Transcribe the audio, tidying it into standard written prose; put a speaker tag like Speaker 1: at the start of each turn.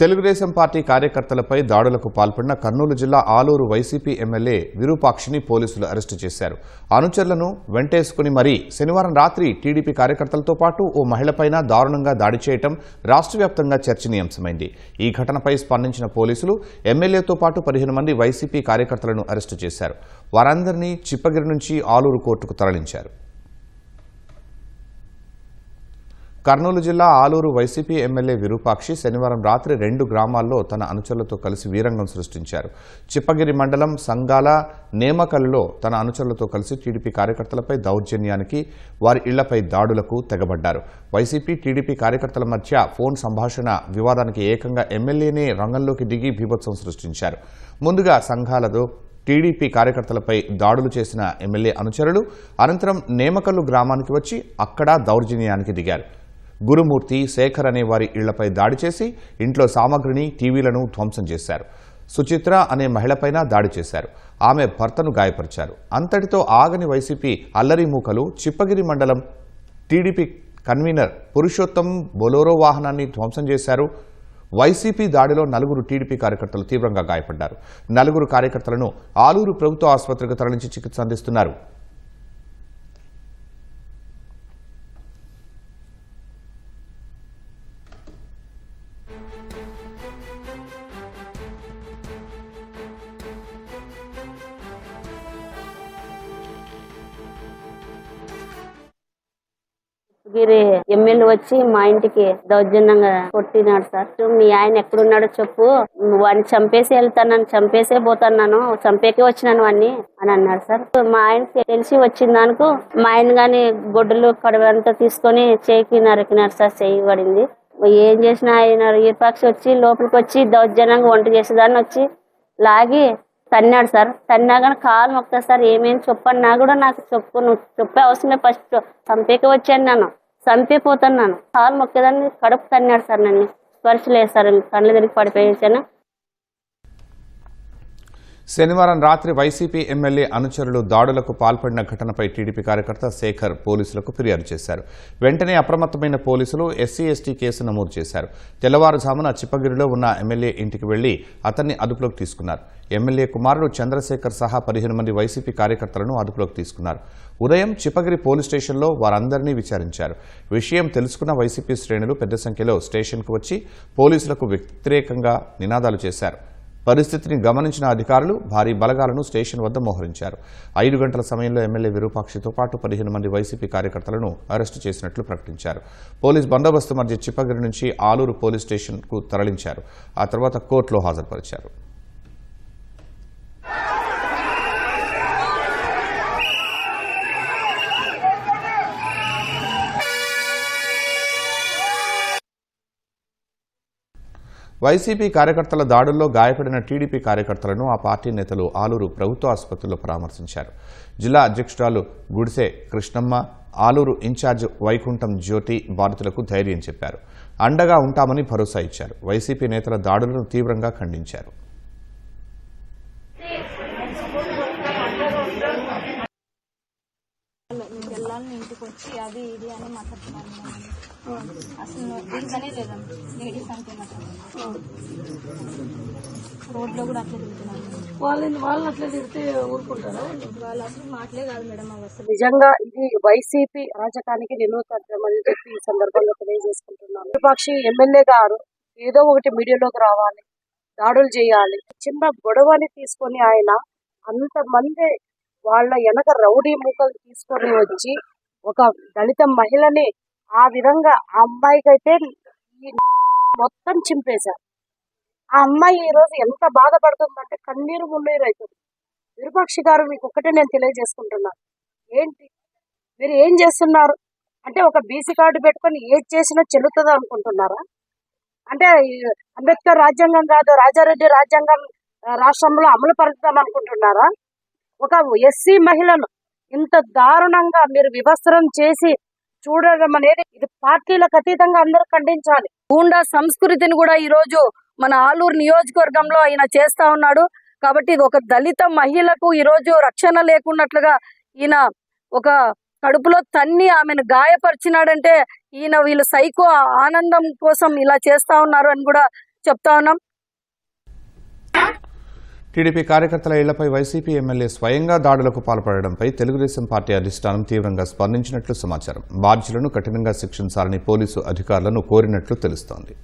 Speaker 1: Telugu Desam party కార్యకర్తలపై దాడులకు పాల్పడిన కర్నూలు జిల్లా ఆలూరు వైసీపీ ఎమ్మెల్యే విరూపాక్షిని పోలీసులు అరెస్టు చేశారు. అనుచరులను వెంటేసుకుని మరీ శనివారం రాత్రి టీడీపీ కార్యకర్తలతో పాటు ఓ మహిళపైన దారుణంగా దాడి చేయడం రాష్ట్ర వ్యాప్తంగా చర్చనీయాంశమైంది. ఈ ఘటనపై స్పందించిన పోలీసులు ఎమ్మెల్యేతో పాటు 15 మంది వైసీపీ కార్యకర్తలను అరెస్టు చేశారు. వారందరినీ చిప్పగిరి నుంచి ఆలూరు కోర్టుకు తరలించారు. కర్నూలు జిల్లా ఆలూరు వైసీపీ ఎమ్మెల్యే విరూపాక్షి శనివారం రాత్రి 2 గ్రామాల్లో తన అనుచరులతో కలిసి వీరంగం సృష్టించారు. చిప్పగిరి మండలం సంగాల నేమకల్లో తన అనుచరులతో కలిసి టీడీపీ కార్యకర్తలపై దౌర్జన్యానికి, వారి ఇళ్లపై దాడులకు తెగబడ్డారు. వైసీపీ టీడీపీ కార్యకర్తల మధ్య ఫోన్ సంభాషణ వివాదానికి ఏకంగా ఎమ్మెల్యేనే రంగంలోకి దిగి బీభత్సం సృష్టించారు. ముందుగా సంఘాలతో టీడీపీ కార్యకర్తలపై దాడులు చేసిన ఎమ్మెల్యే అనుచరులు అనంతరం నేమకల్లు గ్రామానికి వచ్చి అక్కడ దౌర్జన్యానికి దిగారు. గురుమూర్తి, శేఖర్ అనే వారి ఇళ్లపై దాడి చేసి ఇంట్లో సామగ్రిని, టీవీలను ధ్వంసం చేశారు. సుచిత్ర అనే మహిళపైన దాడి చేశారు. ఆమె భర్తను గాయపరిచారు. అంతటితో ఆగని వైసీపీ అల్లరి మూకలు చిప్పగిరి మండలం టీడీపీ కన్వీనర్ పురుషోత్తం బొలోరో వాహనాన్ని ధ్వంసం చేశారు. వైసీపీ దాడిలో 4 టీడీపీ కార్యకర్తలు తీవ్రంగా గాయపడ్డారు. 4 కార్యకర్తలను ఆలూరు ప్రభుత్వ ఆసుపత్రికి తరలించి చికిత్స అందిస్తున్నారు.
Speaker 2: గిరి ఎమ్మెల్యే వచ్చి మా ఇంటికి దౌర్జన్యంగా కొట్టినాడు సార్. మీ ఆయన ఎక్కడున్నాడో చెప్పు, వాడిని చంపేసి వెళ్తాను, చంపేసే పోతాను, చంపేకే వచ్చినాను వాడిని అని అన్నాడు సార్. మా ఆయన తెలిసి వచ్చిన దానికి మా ఆయన గాని గొడ్డలు కడవంతా తీసుకొని చేయికి నరికినారు సార్. చేయి పడింది. ఏం చేసినా ఆయన విరూపాక్షి వచ్చి లోపలికి వచ్చి దౌర్జన్యంగా వంట చేసేదాన్ని వచ్చి లాగి తన్నాడు సార్. తన్నా కానీ కాలు మొక్తా సార్, ఏమేమి చెప్పన్నా కూడా నాకు చెప్పు, నువ్వు చెప్పే అవసరమే, ఫస్ట్ చంపేకే వచ్చాను, నన్ను చంపేపోతున్నాను, కాలు మొక్కేదాన్ని కడుపు తన్నాడు సార్. నన్ను స్పర్శ లేదు సార్, కళ్ళు తిరిగి పడిపోయాను.
Speaker 1: శనివారం రాత్రి వైసీపీ ఎమ్మెల్యే అనుచరులు దాడులకు పాల్పడిన ఘటనపై టీడీపీ కార్యకర్త శేఖర్ పోలీసులకు ఫిర్యాదు చేశారు. వెంటనే అప్రమత్తమైన పోలీసులు ఎస్సీ/ఎస్టీ కేసు నమోదు చేశారు. తెల్లవారుజామున చిప్పగిరిలో ఉన్న ఎమ్మెల్యే ఇంటికి వెళ్లి అతన్ని అదుపులోకి తీసుకున్నారు. ఎమ్మెల్యే కుమారుడు చంద్రశేఖర్ సహా 15 మంది వైసీపీ కార్యకర్తలను అదుపులోకి తీసుకున్నారు. ఉదయం చిప్పగిరి పోలీస్ స్టేషన్లో వారందరినీ విచారించారు. విషయం తెలుసుకున్న వైసీపీ శ్రేణులు పెద్ద సంఖ్యలో స్టేషన్కు వచ్చి పోలీసులకు వ్యతిరేకంగా నినాదాలు చేశారు. పరిస్థితిని గమనించిన అధికారులు భారీ బలగాలను స్టేషన్ వద్ద మోహరించారు. 5 గంటల సమయంలో ఎమ్మెల్యే విరూపాక్షితో పాటు 15 మంది వైసీపీ కార్యకర్తలను అరెస్టు చేసినట్లు ప్రకటించారు. పోలీస్ బందోబస్తు మధ్య చిప్పగిరి నుంచి ఆలూరు పోలీస్ స్టేషన్కు తరలించారు. ఆ తర్వాత కోర్టులో హాజరుపరిచారు. వైసీపీ కార్యకర్తల దాడుల్లో గాయపడిన టీడీపీ కార్యకర్తలను ఆ పార్టీ నేతలు ఆలూరు ప్రభుత్వ ఆసుపత్రిలో పరామర్శించారు. జిల్లా అధ్యక్షురాలు గుడిసె కృష్ణమ్మ, ఆలూరు ఇన్ఛార్జ్ వైకుంఠం జ్యోతి బాధితులకు ధైర్యం చెప్పారు. అండగా ఉంటామని భరోసా ఇచ్చారు. వైసీపీ నేతల దాడులను తీవ్రంగా ఖండించారు.
Speaker 3: ఇంటికి వచ్చి అది ఇది అని మాట్లాడుతున్నాను. అసలు రీజనే లేదండి. లేడీస్ అంటే రోడ్లో కూడా అట్లా తిరుగుతున్నాను.
Speaker 4: వాళ్ళని అట్లా తిరిగితే ఊరుకుంటారా?
Speaker 3: వాళ్ళు అసలు మాటలే కాదు మేడం. అసలు
Speaker 4: నిజంగా ఇది వైసీపీ రాజకానికి నిలువుతత్వం అని చెప్పి ఈ సందర్భంగా తెలియజేసుకుంటున్నాను. విపక్షి ఎమ్మెల్యే గారు ఏదో ఒకటి మీడియాలోకి రావాలి, దాడులు చేయాలి. చిన్న గొడవని తీసుకొని ఆయన అంతమంది వాళ్ళ వెనక రౌడీ మూకలు తీసుకొని వచ్చి ఒక దళిత మహిళని ఆ విధంగా ఆ అమ్మాయికైతే మొత్తం చింపేశారు. ఆ అమ్మాయి ఈ రోజు ఎంత బాధపడుతుందంటే కన్నీరు మున్నీరు అవుతుంది. విరూపాక్షి గారు మీకు ఒక్కటే నేను తెలియజేసుకుంటున్నాను, ఏంటి మీరు ఏం చేస్తున్నారు అంటే ఒక బీసీ కార్డు పెట్టుకొని ఏది చేసినా చెల్లుతుంది అనుకుంటున్నారా? అంటే అంబేద్కర్ రాజ్యాంగం కాదు, రాజారెడ్డి రాజ్యాంగం రాష్ట్రంలో అమలు పరుద్దాం అనుకుంటున్నారా? ఒక ఎస్సీ మహిళను ఇంత దారుణంగా మీరు వివస్త్రం చేసి చూడడం అనేది ఇది పార్టీలకు అతీతంగా అందరూ ఖండించాలి.
Speaker 5: గూండా సంస్కృతిని కూడా ఈ రోజు మన ఆలూరు నియోజకవర్గంలో ఆయన చేస్తా ఉన్నాడు. కాబట్టి ఇది ఒక దళిత మహిళకు ఈ రోజు రక్షణ లేకున్నట్లుగా ఈయన ఒక కడుపులో తన్ని ఆమెను గాయపరిచినాడంటే ఈయన వీళ్ళు సైకో ఆనందం కోసం ఇలా చేస్తా ఉన్నారు అని కూడా చెప్తా ఉన్నాం.
Speaker 1: టీడీపీ కార్యకర్తల ఇళ్లపై వైసీపీ ఎమ్మెల్యే స్వయంగా దాడులకు పాల్పడడంపై తెలుగుదేశం పార్టీ అధిష్టానం తీవ్రంగా స్పందించినట్లు సమాచారం. బాధ్యులను కఠినంగా శిక్షించాలని పోలీసు అధికారులను కోరినట్లు తెలుస్తోంది.